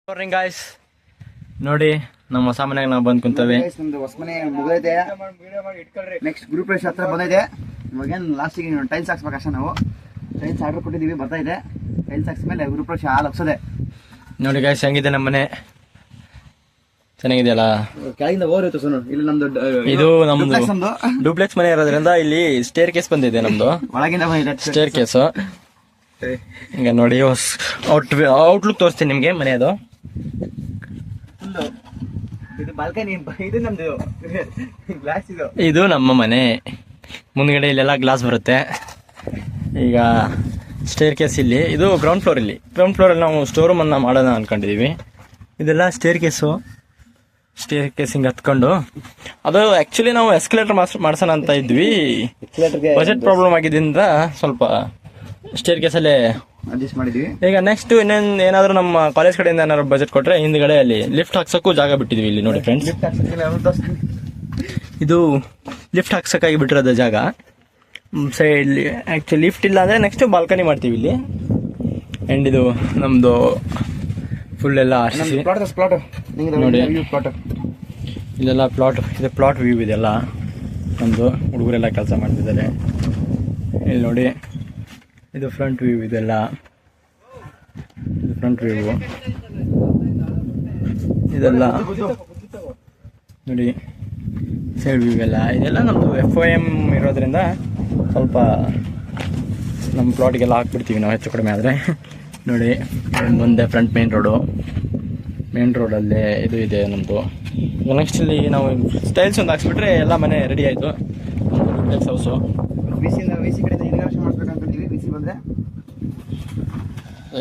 Morning guys, ನೋಡಿ ನಮ್ಮ ಹೊಸ ಮನೆಗೆ ನಾವು ಬಂದು ಕುಂತೇವೆ. ನಮ್ದು ಹೊಸ ಮನೆ ಮುಗಿದೈತೆ. ನೆಕ್ಸ್ಟ್ ಗ್ರೂಪ್ ರೇಷ್ ಹತ್ರ ಬಂದೈತೆ. ಇವಾಗೇನು ಲಾಸ್ಟಿಗೆ ಟೈಲ್ಸ್ ಹಾಕ್ಸ್ಬೇಕು ಅಷ್ಟೇ. ನಾವು ಟೈಲ್ಸ್ ಆರ್ಡರ್ ಕೊಟ್ಟಿದ್ದೀವಿ, ಬರ್ತಾ ಇದೆ. ಟೈಲ್ಸ್ ಹಾಕ್ಸ್ಮೇಲೆ ಗ್ರೂಪ್ ರೇಷ್ ಹಾಲು ಹಾಕ್ಸೋದೆ. ನೋಡಿ ಗಾಯ್ಸ್, ಹೆಂಗಿದೆ ನಮ್ಮ ಮನೆ? ಚೆನ್ನಾಗಿದೆಯಲ್ಲ? ಕೆಳಗಿಂದ ಓರಿತ್ತು ಸೋನು. ಇಲ್ಲಿ ನಮ್ದು ಇದು ನಮ್ದು ಡೂಪ್ಲೆಕ್ಸ್ ಮನೆ ಇರೋದ್ರಿಂದ ಇಲ್ಲಿ ಸ್ಟೇರ್ ಕೇಸ್ ಬಂದಿದೆ. ನಮ್ದು ಒಳಗಿಂದ ಬಂದಿದೆ ಸ್ಟೇರ್ ಕೇಸು. ಈಗ ನೋಡಿ ಔಟ್ಲುಕ್ ತೋರಿಸ್ತೀನಿ ನಿಮಗೆ ಮನೆಯದು. ಇದು ಬಾಲ್ಕನಿ, ಇದು ನಮ್ದು ಗ್ಲಾಸ್. ಇದು ನಮ್ಮ ಮನೆ. ಮುಂದ್ಗಡೆ ಇಲ್ಲೆಲ್ಲ ಗ್ಲಾಸ್ ಬರುತ್ತೆ. ಈಗ ಸ್ಟೇರ್ ಕೇಸ್ ಇಲ್ಲಿ, ಇದು ಗ್ರೌಂಡ್ ಫ್ಲೋರಲ್ಲಿ ನಾವು ಸ್ಟೋರ್ ರೂಮ್ ಅನ್ನ ಮಾಡೋಣ ಅನ್ಕೊಂಡಿದೀವಿ. ಇದೆಲ್ಲ ಸ್ಟೇರ್ ಕೇಸು. ಸ್ಟೇರ್ ಕೇಸ್ ಹಿಂಗೆ ಹತ್ಕೊಂಡು, ಅದು ಆಕ್ಚುಲಿ ನಾವು ಎಸ್ಕಲೇಟರ್ ಮಾಡ್ಸೋಣ ಅಂತ ಇದ್ವಿ. ಬಜೆಟ್ ಪ್ರಾಬ್ಲಮ್ ಆಗಿದ್ದರಿಂದ ಸ್ವಲ್ಪ ಸ್ಟೇರ್ ಕೇಸಲ್ಲೇ ಅಡ್ಜಸ್ಟ್ ಮಾಡಿದ್ವಿ. ಈಗ ನೆಕ್ಸ್ಟ್ ಇನ್ನೇನು ಏನಾದರೂ ನಮ್ಮ ಕಾಲೇಜ್ ಕಡೆಯಿಂದ ಏನಾದ್ರು ಬಜೆಟ್ ಕೊಟ್ರೆ ಹಿಂದ್ಗಡೆ ಅಲ್ಲಿ ಲಿಫ್ಟ್ ಹಾಕ್ಸಕ್ಕೂ ಜಾಗ ಬಿಟ್ಟಿದ್ವಿ. ಇಲ್ಲಿ ನೋಡಿ ಫ್ರೆಂಡ್ಸ್, ಇದು ಲಿಫ್ಟ್ ಹಾಕ್ಸಕ್ಕಾಗಿ ಬಿಟ್ಟಿರೋದು ಜಾಗ. ಸೈಡ್ ಆಕ್ಚುಲಿ ಲಿಫ್ಟ್ ಇಲ್ಲ ಅಂದ್ರೆ ನೆಕ್ಸ್ಟ್ ಬಾಲ್ಕನಿ ಮಾಡ್ತೀವಿ ಇಲ್ಲಿ. ಅಂಡ್ ಇದು ನಮ್ದು ಫುಲ್ ಎಲ್ಲ ನೋಡಿ, ಇಲ್ಲೆಲ್ಲ ಪ್ಲಾಟ್ ಇದೆ. ಪ್ಲಾಟ್ ವ್ಯೂ ಇದೆಲ್ಲ ನಮ್ದು. ಹುಡುಗರೆಲ್ಲ ಕೆಲಸ ಮಾಡ್ತಿದ್ದಾರೆ. ಇಲ್ಲಿ ನೋಡಿ, ಇದು ಫ್ರಂಟ್ ವ್ಯೂ. ಇದೆಲ್ಲ ಇದು ಫ್ರಂಟ್ ವ್ಯೂ. ಇದೆಲ್ಲ ನೋಡಿ ಸೈಡ್ ವ್ಯೂ ಎಲ್ಲ. ಇದೆಲ್ಲ ನಮ್ಮದು FOM ಇರೋದ್ರಿಂದ ಸ್ವಲ್ಪ ನಮ್ಮ ಪ್ಲಾಟಿಗೆಲ್ಲ ಹಾಕ್ಬಿಡ್ತೀವಿ ನಾವು ಹೆಚ್ಚು ಕಡಿಮೆ ಆದರೆ. ನೋಡಿ ಮುಂದೆ ಫ್ರಂಟ್ ಮೇನ್ ರೋಡಲ್ಲೇ ಇದು ಇದೆ ನಮ್ಮದು. ನೆಕ್ಸ್ಟ್ ಇಲ್ಲಿ ನಾವು ಸ್ಟೈಲ್ಸ್ ಒಂದು ಹಾಕ್ಸ್ಬಿಟ್ರೆ ಎಲ್ಲ ಮನೆ ರೆಡಿ ಆಯಿತು. Duplex house. ವಿ.ಸಿ ಕಡೆ ಇನಾಗ್ರೇಷನ್ ಮಾಡ್ಬೇಕಂತೀವಿ. ವಿ.ಸಿ ಬಂದರೆ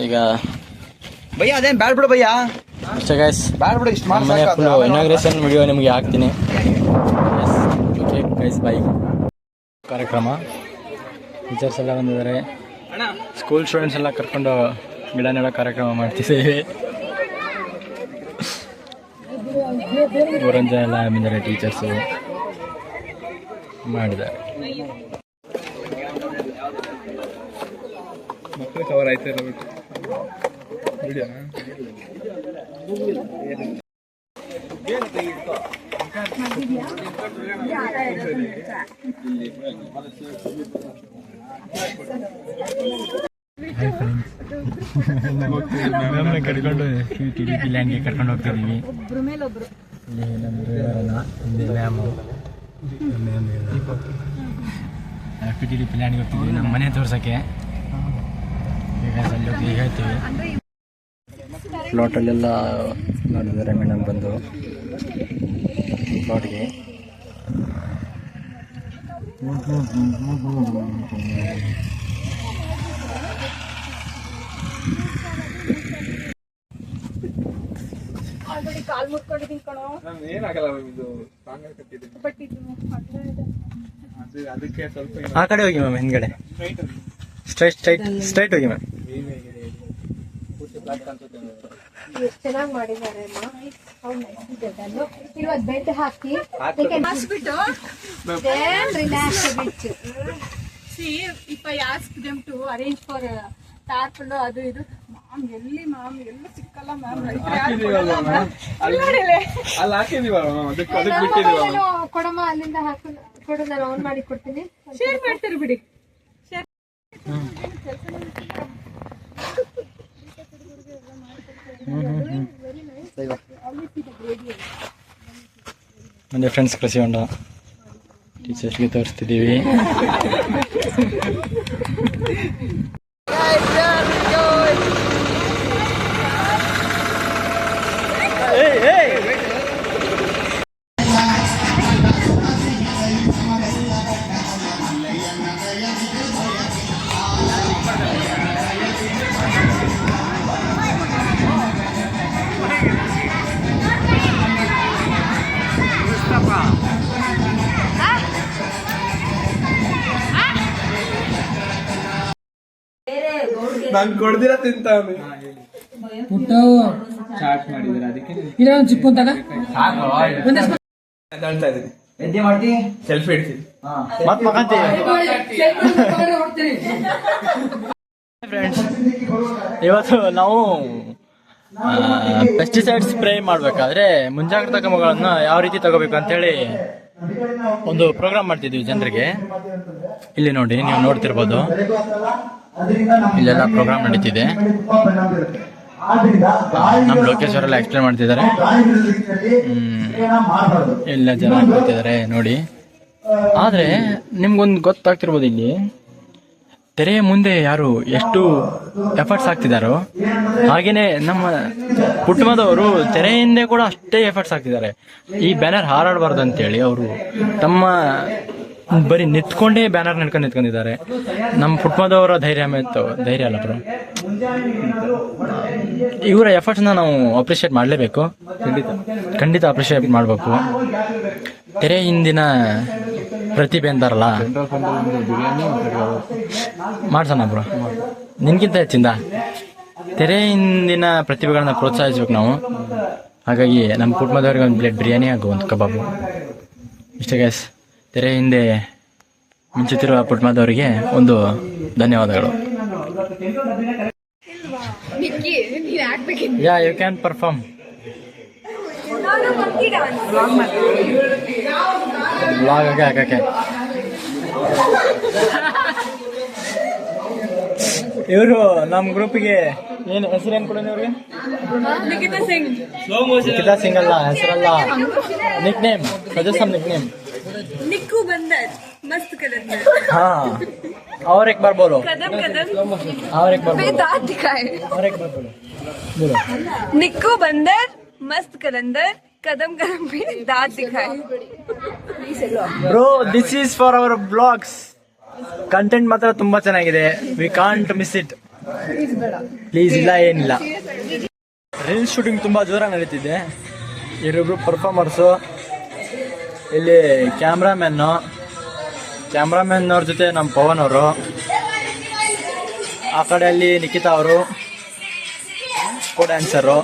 ಈಗ ಭಯ್ಯ ಅದೇನು ಬ್ಯಾಡ್ ಬಿಡು ಭಯ್ಯ. ಅಷ್ಟೇ ಗೈಸ್, ಬ್ಯಾಡ್ ಬಿಡು. ಇಷ್ಟು ಮನೆ ಫುಲ್ ಇನಾಗ್ರೇಷನ್ ವಿಡಿಯೋ ನಿಮಗೆ ಹಾಕ್ತೀನಿ. ಓಕೆ ಗೈಸ್, ಬಾಯ್. ಕಾರ್ಯಕ್ರಮ ಟೀಚರ್ಸ್ ಎಲ್ಲ ಬಂದಿದ್ದಾರೆ. ಸ್ಕೂಲ್ ಸ್ಟೂಡೆಂಟ್ಸ್ ಎಲ್ಲ ಕರ್ಕೊಂಡು ಗಿಡ ನೆಡೋ ಕಾರ್ಯಕ್ರಮ ಮಾಡ್ತಿದ್ದೀವಿ. ಊರಂಜ ಎಲ್ಲ ಬಂದಿದ್ದಾರೆ, ಟೀಚರ್ಸು ಮಾಡಿದ್ದಾರೆ. ಮಕ್ಕಳು ಕವರ್ ಆಯ್ತು ಬಿಟ್ಟು ವಿಡಿಯೋನ ಕರ್ಕೊಂಡು TDP ಲ್ಯಾಂಡ್ಗೆ ಕರ್ಕೊಂಡು ಹೋಗ್ತಿದ್ದೀವಿ. ಇಲ್ಲಿ ನಮ್ಮದು ಮ್ಯಾಮು TDP ಲ್ಯಾಂಡ್ಗೆ ಹೋಗ್ತಿದ್ವಿ ನಮ್ಮ ಮನೆ ತೋರ್ಸೋಕ್ಕೆ. ಈಗ ಅಲ್ಲಿ ಹೇಳ್ತೀವಿ. ಪ್ಲಾಟಲ್ಲೆಲ್ಲ ನೋಡಿದ್ದಾರೆ ಮೇಡಮ್ ಬಂದು ಪ್ಲಾಟ್ಗೆ. ಏನಾಗಲ್ಲ, ಇದು ಅದಕ್ಕೆ ಸ್ವಲ್ಪ ಆ ಕಡೆ ಹೋಗಿ ಮ್ಯಾಮ್, ಹಿಂದ್ಗಡೆ ಸ್ಟ್ರೈಟ್ ಹೋಗಿ ಮ್ಯಾಮ್. ಚೆನ್ನಾಗಿ ಮಾಡಿದ್ದಾರೆ. ಇವತ್ತು bed hockey if I ask them to arrange for tarpaulin ಅದು ಇದು, ಮ್ಯಾಮ್ ಎಲ್ಲಿ ಮ್ಯಾಮ್ ಎಲ್ಲ ಸಿಕ್ಕಲ್ಲ ಮ್ಯಾಮ್. ಅಲ್ಲಿ ಹಾಕಿದೀವಲ್ಲ ಮ್ಯಾಮ್, ಅದಕ್ಕೆ ಬಿಟ್ಟಿದೀವಲ್ಲ. ಕೊಡಮ್ಮ, ಅಲ್ಲಿಂದ ಹಾಕೊಂಡು ಕೊಡು, ನಾನು ಆನ್ ಮಾಡಿ ಕೊಡ್ತೀನಿ. ಶೇರ್ ಮಾಡ್ತೀರಿ ಬಿಡಿ. ನನ್ನ ಫ್ರೆಂಡ್ಸ್ ಕೃಷಿ ಹೊಂಡ ಟೀಚರ್ಸ್ಗೆ ತೋರಿಸ್ತಿದ್ದೀವಿ. ನಾನು ಕೊಡ್ದಿರ ತಿಂತಾನೆ. ಚಾಟ್ ಮಾಡಿದ್ರೆ ಅದಕ್ಕೆ ಚಿಪ್ಪು ಅಂತಾಗ ಎದ್ದೆ ಮಾಡ್ತಿ, ಸೆಲ್ಫಿ ಇಡ್ತೀನಿ. ಮತ್ ಮಕ್ಕಂತೀವಿ ಫ್ರೆಂಡ್ಸ್. ಇವತ್ತು ನಾವು ಪೆಸ್ಟಿಸೈಡ್ ಸ್ಪ್ರೇ ಮಾಡಬೇಕಾದ್ರೆ ಮುಂಜಾಗ್ರತಾ ಕ್ರಮಗಳನ್ನು ಯಾವ ರೀತಿ ತಗೋಬೇಕು ಅಂತೇಳಿ ಒಂದು ಪ್ರೋಗ್ರಾಮ್ ಮಾಡ್ತಿದ್ವಿ ಜನರಿಗೆ. ಇಲ್ಲಿ ನೋಡಿ, ನೀವು ನೋಡ್ತಿರ್ಬೋದು, ಇಲ್ಲೆಲ್ಲ ಪ್ರೋಗ್ರಾಮ್ ನಡೀತಿದೆ. ನಮ್ಮ ಲೋಕೇಶ್ವರೆಲ್ಲ ಎಕ್ಸ್ಪ್ಲೇನ್ ಮಾಡ್ತಿದ್ದಾರೆ. ಎಲ್ಲ ಜನ ಕೂತಿದ್ದಾರೆ ನೋಡಿ. ಆದರೆ ನಿಮ್ಗೊಂದು ಗೊತ್ತಾಗ್ತಿರ್ಬೋದು, ಇಲ್ಲಿ ತೆರೆಯ ಮುಂದೆ ಯಾರು ಎಷ್ಟು ಎಫರ್ಟ್ಸ್ ಹಾಕ್ತಿದ್ದಾರೋ ಹಾಗೇನೆ ನಮ್ಮ ಕುಟುಂಬದವರು ತೆರೆ ಹಿಂದೆ ಕೂಡ ಅಷ್ಟೇ ಎಫರ್ಟ್ಸ್ ಹಾಕ್ತಿದ್ದಾರೆ. ಈ ಬ್ಯಾನರ್ ಹಾರಾಡಬಾರ್ದು ಅಂತೇಳಿ ಅವರು ತಮ್ಮ ಬರೀ ನಿಂತ್ಕೊಂಡೇ ಬ್ಯಾನರ್ ನಿಂತ್ಕೊಂಡಿದ್ದಾರೆ. ನಮ್ಮ ಕುಟುಂಬದವರ ಧೈರ್ಯ ಅಲ್ಲ ಬ್ರೋ. ಇವರ ಎಫರ್ಟ್ಸ್ನ ನಾವು ಅಪ್ರಿಷಿಯೇಟ್ ಮಾಡಲೇಬೇಕು. ಖಂಡಿತ ಅಪ್ರಿಷಿಯೇಟ್ ಮಾಡಬೇಕು. ತೆರೆ ಹಿಂದಿನ ಪ್ರತಿಭೆ ಅಂತಾರಲ್ಲ, ಮಾಡ್ಸೋಣ ಬ್ರೋ. ನಿನ್ಗಿಂತ ಹೆಚ್ಚಿಂದ ತೆರೆ ಹಿಂದಿನ ಪ್ರತಿಭೆಗಳನ್ನ ಪ್ರೋತ್ಸಾಹಿಸ್ಬೇಕು ನಾವು. ಹಾಗಾಗಿ ನಮ್ಮ ಕುಟುಂಬದವ್ರಿಗೆ ಒಂದು ಪ್ಲೇಟ್ ಬಿರಿಯಾನಿ ಹಾಗೂ ಒಂದು ಕಬಾಬು ಇಷ್ಟೇ ಗೈಸ್. ತೆರೆ ಹಿಂದೆ ಮಿಂಚುತ್ತಿರುವ ಕುಟುಂಬದವರಿಗೆ ಒಂದು ಧನ್ಯವಾದಗಳು. ಯಾ, ಯು ಕ್ಯಾನ್ ಪರ್ಫಾರ್ಮ್. ಬ್ಲಾಗ್ ಹಾಕಕ್ಕೆ ಇವರು ನಮ್ಮ ಗ್ರೂಪಿಗೆ ಏನು ಹೆಸರೇನು ಕೊಡೋಣ ಇವ್ರಿಗೆ? ನಿಖಿತಾ ಸಿಂಗ್ ಅಲ್ಲ, ಹೆಸರಲ್ಲ, nick name. Suggest some nick name. Nikku बंदर मस्त कलंदर। हाँ, और एक बार बोलो। कदम कदम और एक बार बोलो। दांत दिखाए। और एक बार बोलो। बोलो। निक्कू बंदर मस्त कलंदर कदम कदम पे दांत दिखाए। Bro, this is for our blogs. Content ಮಾತ್ರ ತುಂಬಾ ಚೆನ್ನಾಗಿದೆ. We can't miss it. Please. ಇಲ್ಲ, ಏನಿಲ್ಲ. ರೀಲ್ಸ್ ಶೂಟಿಂಗ್ ತುಂಬಾ ಜೋರಾಗಿ ನಡೀತಿದೆ. ಇವರಿಬ್ರು ಪರ್ಫಾರ್ಮರ್ಸು. ಇಲ್ಲಿ ಕ್ಯಾಮ್ರಾಮನ್ ಅವ್ರ ಜೊತೆ ನಮ್ಮ ಪವನ್ ಅವರು, ಆ ಕಡೆ ಅಲ್ಲಿ ನಿಖಿತಾ ಅವರು ಕೋ ಡ್ಯಾನ್ಸರು.